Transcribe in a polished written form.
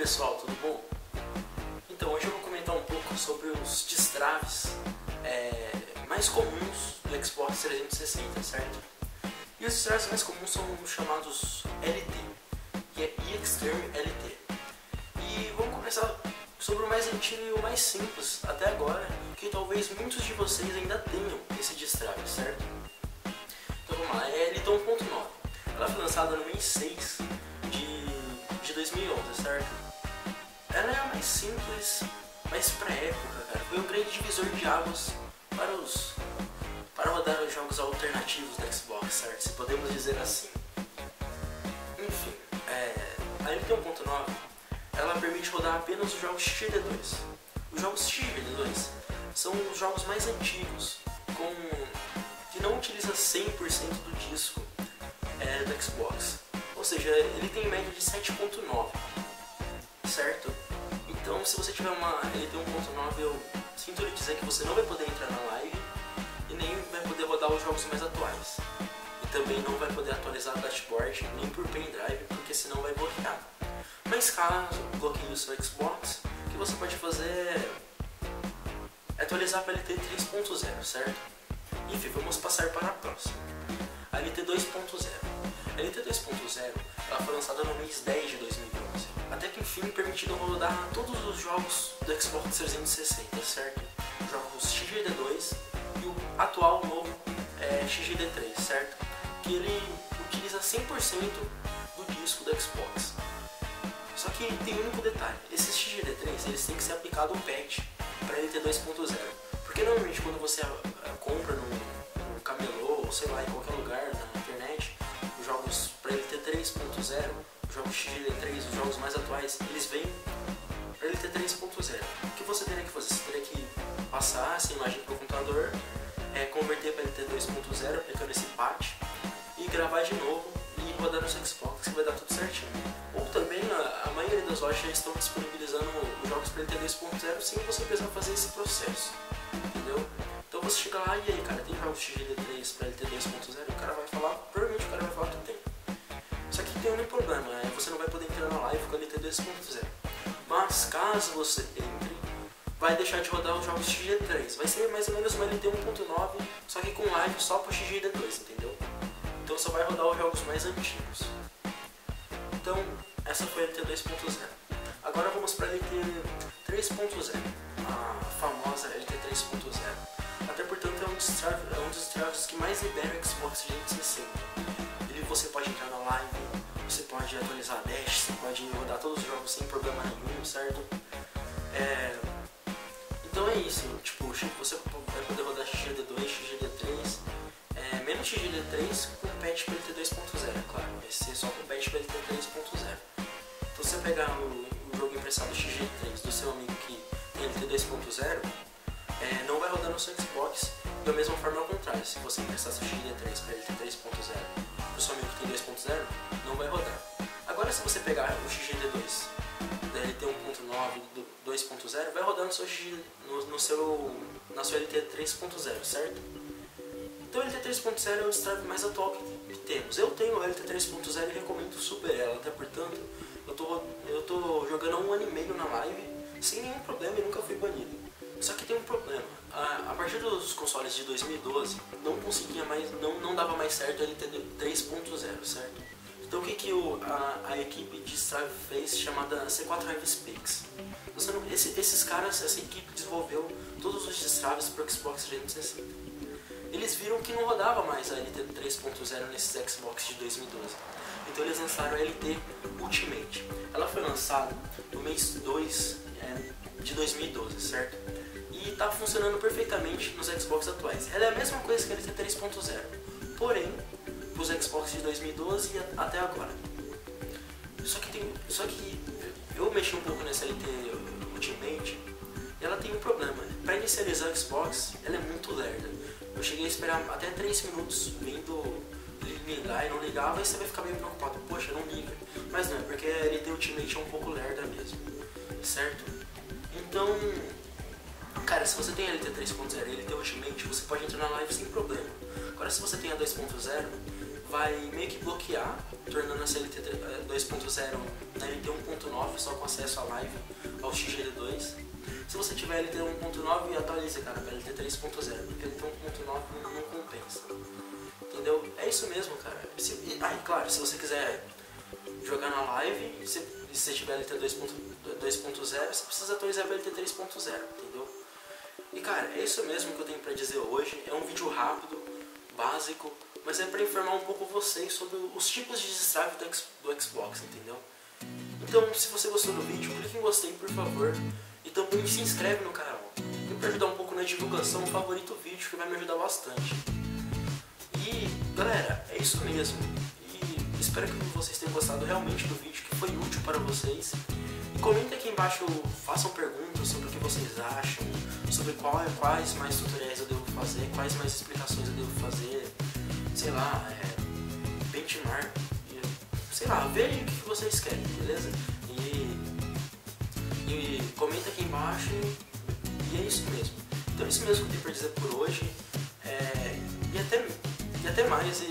pessoal, tudo bom? Então hoje eu vou comentar um pouco sobre os destraves mais comuns do Xbox 360, certo? E os destraves mais comuns são os chamados LT, que é Extreme LT. E vamos começar sobre o mais antigo e o mais simples até agora, que talvez muitos de vocês ainda tenham esse destrave, certo? Então vamos lá, é LT 1.9. Ela foi lançada no mês 6 de 2011, certo? Ela é a mais simples, mas pra época, cara, foi um grande divisor de águas para rodar os jogos alternativos da Xbox, certo? Se podemos dizer assim. Enfim, a LT 1.9 ela permite rodar apenas os jogos XGD2. Os jogos XGD2 são os jogos mais antigos, que não utiliza 100% do disco da Xbox. Ou seja, ele tem média de 7.9, certo? Então, se você tiver uma LT 1.9, eu sinto lhe dizer que você não vai poder entrar na live e nem vai poder rodar os jogos mais atuais. E também não vai poder atualizar a dashboard nem por pendrive, porque senão vai bloquear. Mas caso bloqueie o seu Xbox, o que você pode fazer é atualizar para a LT 3.0, certo? Enfim, vamos passar para a próxima. A LT 2.0. A LT 2.0 ela foi lançada no mês 10 de 2011, até que enfim permitindo rodar todos os jogos do Xbox 360, certo? Os jogos XGD2 e o atual novo XGD3, certo? Que ele utiliza 100% do disco do Xbox. Só que tem um único detalhe, esses XGD3 eles têm que ser aplicado um patch para LT 2.0, porque normalmente quando você compra no camelô ou sei lá em qualquer lugar na internet, os jogos para LT 3.0, os jogos XGD3, os jogos mais atuais, eles vêm para LT 3.0. O que você teria que fazer? Você teria que passar essa imagem para o computador, converter para LT 2.0, aplicando esse patch, e gravar de novo e rodar no seu Xbox, que vai dar tudo certinho. Ou também a maioria das lojas já estão disponibilizando os jogos para LT 2.0 sem você precisar fazer esse processo, entendeu? Então você chega lá e aí, cara, tem jogos XGD3 para LT 2.0? O cara vai falar, provavelmente o cara vai falar que tem. Só que tem um problema, você não vai poder entrar na live com a LT 2.0. Mas caso você entre, vai deixar de rodar os jogos XGD3. Vai ser mais ou menos uma LT 1.9, só que com live só para XGD2, entendeu? Então só vai rodar os jogos mais antigos. Então, essa foi a LT 2.0. Agora vamos para a LT 3.0, a famosa LT 3.0. Até portanto é um dos destraves que mais libera o Xbox 360. Você pode entrar na live, você pode atualizar a dash, você pode rodar todos os jogos sem problema nenhum, certo? Então é isso, tipo, você vai poder rodar XGD2, XGD3, menos XGD3 com patch para LT 2.0, é claro, vai ser só com patch para LT 3.0. Então se você pegar o jogo emprestado XGD3 do seu amigo que tem LT 2.0, não vai rodar no seu Xbox, da mesma forma ao contrário, se você emprestar seu XGD3 para LT 3.0, o seu amigo que tem 2.0, não vai rodar. Agora se você pegar o XGD2 da LT 1.9 do 2.0, vai rodar na sua LT 3.0, certo? Então a LT 3.0 é o destrave mais atual que temos. Eu tenho a LT 3.0 e recomendo super ela, até portanto eu tô jogando há 1 ano e meio na live sem nenhum problema e nunca fui banido. Só que tem um problema, a partir dos consoles de 2012 não conseguia mais, não dava mais certo a LT 3.0, certo? Então o que a equipe de destrave fez, chamada C4 Heavy Speaks? Esses caras, essa equipe desenvolveu todos os destraves para o Xbox 360. Eles viram que não rodava mais a LT 3.0 nesses Xbox de 2012. Então eles lançaram a LT Ultimate. Ela foi lançada no mês 2 de 2012, certo? E está funcionando perfeitamente nos Xbox atuais. Ela é a mesma coisa que a LT 3.0, porém, para os Xbox de 2012 e até agora. Só que eu mexi um pouco nessa LT Ultimate e ela tem um problema. Para inicializar o Xbox, ela é muito lerda. Eu cheguei a esperar até 3 minutos vendo ele ligar e não ligava, e você vai ficar meio preocupado. Poxa, não liga. Mas não, é porque a LT Ultimate é um pouco lerda mesmo, certo? Então, cara, se você tem a LT 3.0 e a LT Ultimate, você pode entrar na live sem problema. Agora se você tem a 2.0, vai meio que bloquear, tornando a CLT 2.0 na LT 1.9 só com acesso à live, ao XGD2. Se você tiver LT 1.9, atualize, cara, para LT 3.0, porque LT 1.9 não compensa. Entendeu? É isso mesmo, cara. E claro, se você quiser jogar na live, se você tiver LT 2.0, você precisa atualizar para LT 3.0, entendeu? E cara, é isso mesmo que eu tenho pra dizer hoje. É um vídeo rápido, básico, mas é pra informar um pouco vocês sobre os tipos de destrave do Xbox, entendeu? Então, se você gostou do vídeo, clique em gostei, por favor. E também se inscreve no canal. E pra ajudar um pouco na divulgação, favorita o vídeo, que vai me ajudar bastante. E, galera, é isso mesmo. E espero que vocês tenham gostado realmente do vídeo, que foi útil para vocês. E comentem aqui embaixo, façam perguntas sobre o que vocês acham, sobre quais mais tutoriais eu devo fazer, quais mais explicações eu devo fazer, sei lá, benchmark, sei lá, veja o que vocês querem, beleza? E comenta aqui embaixo e é isso mesmo. Então é isso mesmo que eu tenho pra dizer por hoje, e até mais.